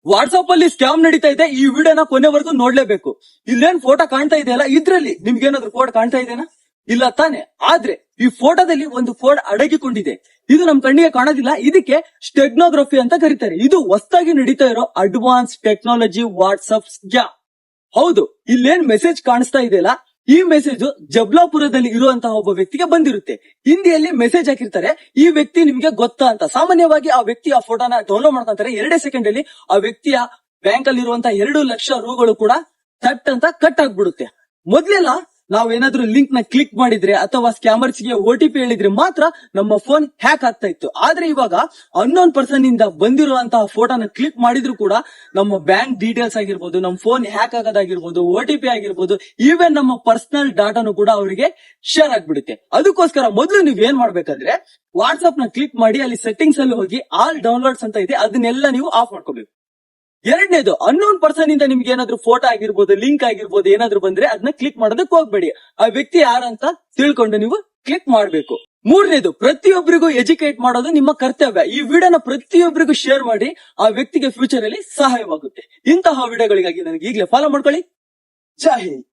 WhatsApp ಅಲ್ಲಿ scam ನಡೀತಾ ಇದೆ. ಈ ವಿಡಿಯೋನ ಕೊನೆವರೆಗೂ ನೋಡ್ಲೇಬೇಕು. ಇಲ್ಲೇನ್ ಫೋಟೋ ಕಾಣ್ತಾ ಇದೆಯಲ್ಲ, ಇದ್ರಲ್ಲಿ ನಿಮ್ಗೆ ಏನಾದ್ರು ಕೋಡ್ ಕಾಣ್ತಾ ಇದೆನಾ? ಇಲ್ಲ ತಾನೆ. ಆದ್ರೆ ಈ ಫೋಟೋದಲ್ಲಿ ಒಂದು ಕೋಡ್ ಅಡಗಿಕೊಂಡಿದೆ. ಇದು ನಮ್ ಕಣ್ಣಿಗೆ ಕಾಣೋದಿಲ್ಲ. ಇದಕ್ಕೆ ಸ್ಟೆಗ್ನೋಗ್ರಫಿ ಅಂತ ಕರೀತಾರೆ. ಇದು ಹೊಸದಾಗಿ ನಡೀತಾ ಇರೋ ಅಡ್ವಾನ್ಸ್ ಟೆಕ್ನಾಲಜಿ ವಾಟ್ಸ್ಆಪ್ ಸ್ಕ್ಯಾಮ್. ಹೌದು, ಇಲ್ಲೇನ್ ಮೆಸೇಜ್ ಕಾಣಿಸ್ತಾ ಇದೆಯಲ್ಲ, ಈ ಮೆಸೇಜ್ ಜಬ್ಲಾಪುರದಲ್ಲಿ ಇರುವಂತಹ ಒಬ್ಬ ವ್ಯಕ್ತಿಗೆ ಬಂದಿರುತ್ತೆ. ಹಿಂದಿಯಲ್ಲಿ ಮೆಸೇಜ್ ಹಾಕಿರ್ತಾರೆ, ಈ ವ್ಯಕ್ತಿ ನಿಮ್ಗೆ ಗೊತ್ತಾ ಅಂತ. ಸಾಮಾನ್ಯವಾಗಿ ಆ ವ್ಯಕ್ತಿ ಆ ಫೋಟೋನ ಡೌನ್ಲೋಡ್ ಮಾಡ್ಕೊಂತಾರೆ. 2 ಸೆಕೆಂಡ್ ಅಲ್ಲಿ ಆ ವ್ಯಕ್ತಿಯ ಬ್ಯಾಂಕ್ ಅಲ್ಲಿ ಇರುವಂತಹ 2 ಲಕ್ಷ ರೂಗಳು ಕೂಡ ಥಟ್ ಅಂತ ಕಟ್ ಆಗ್ಬಿಡುತ್ತೆ. ಮೊದ್ಲೆಲ್ಲ ನಾವೇನಾದ್ರೂ ಲಿಂಕ್ ನ ಕ್ಲಿಕ್ ಮಾಡಿದ್ರೆ ಅಥವಾ ಸ್ಕ್ಯಾಮರ್ಸ್ ಗೆ OTP ಹೇಳಿದ್ರೆ ಮಾತ್ರ ನಮ್ಮ ಫೋನ್ ಹ್ಯಾಕ್ ಆಗ್ತಾ ಇತ್ತು. ಆದ್ರೆ ಇವಾಗ ಅನ್ನೋನ್ ಪರ್ಸನ್ ಇಂದ ಬಂದಿರುವಂತಹ ಫೋಟೋನ ಕ್ಲಿಕ್ ಮಾಡಿದ್ರು ಕೂಡ ನಮ್ಮ ಬ್ಯಾಂಕ್ ಡೀಟೇಲ್ಸ್ ಆಗಿರ್ಬೋದು, ನಮ್ಮ ಫೋನ್ ಹ್ಯಾಕ್ ಆಗೋದಾಗಿರ್ಬೋದು, OTP ಆಗಿರ್ಬೋದು, ಈವನ್ ನಮ್ಮ ಪರ್ಸನಲ್ ಡಾಟಾನು ಕೂಡ ಅವರಿಗೆ ಶೇರ್ ಆಗ್ಬಿಡುತ್ತೆ. ಅದಕ್ಕೋಸ್ಕರ ಮೊದಲು ನೀವ್ ಏನ್ ಮಾಡ್ಬೇಕಂದ್ರೆ ವಾಟ್ಸ್ಆಪ್ ನ ಕ್ಲಿಕ್ ಮಾಡಿ ಅಲ್ಲಿ ಸೆಟ್ಟಿಂಗ್ಸ್ ಅಲ್ಲಿ ಹೋಗಿ ಆಲ್ ಡೌನ್ಲೋಡ್ಸ್ ಅಂತ ಇದೆ, ಅದನ್ನೆಲ್ಲ ನೀವು ಆಫ್ ಮಾಡ್ಕೋಬೇಕು. ಎರಡನೇದು, ಅನ್ನೋನ್ ಪರ್ಸನ್ ಇಂದ ನಿಮ್ಗೆ ಏನಾದ್ರು ಫೋಟೋ ಆಗಿರ್ಬೋದು, ಲಿಂಕ್ ಆಗಿರ್ಬೋದು ಏನಾದ್ರು ಬಂದ್ರೆ ಅದನ್ನ ಕ್ಲಿಕ್ ಮಾಡೋದಕ್ಕೆ ಹೋಗ್ಬೇಡಿ. ಆ ವ್ಯಕ್ತಿ ಯಾರಂತ ತಿಳ್ಕೊಂಡು ನೀವು ಕ್ಲಿಕ್ ಮಾಡ್ಬೇಕು. ಮೂರನೇದು, ಪ್ರತಿಯೊಬ್ಬರಿಗೂ ಎಜುಕೇಟ್ ಮಾಡೋದು ನಿಮ್ಮ ಕರ್ತವ್ಯ. ಈ ವಿಡಿಯೋನ ಪ್ರತಿಯೊಬ್ಬರಿಗೂ ಶೇರ್ ಮಾಡಿ, ಆ ವ್ಯಕ್ತಿಗೆ ಫ್ಯೂಚರ್ ಅಲ್ಲಿ ಸಹಾಯವಾಗುತ್ತೆ. ಇಂತಹ ವಿಡಿಯೋಗಳಿಗಾಗಿ ನನಗೆ ಈಗಲೇ ಫಾಲೋ ಮಾಡ್ಕೊಳ್ಳಿ. ಜೈ ಹಿಂದ್.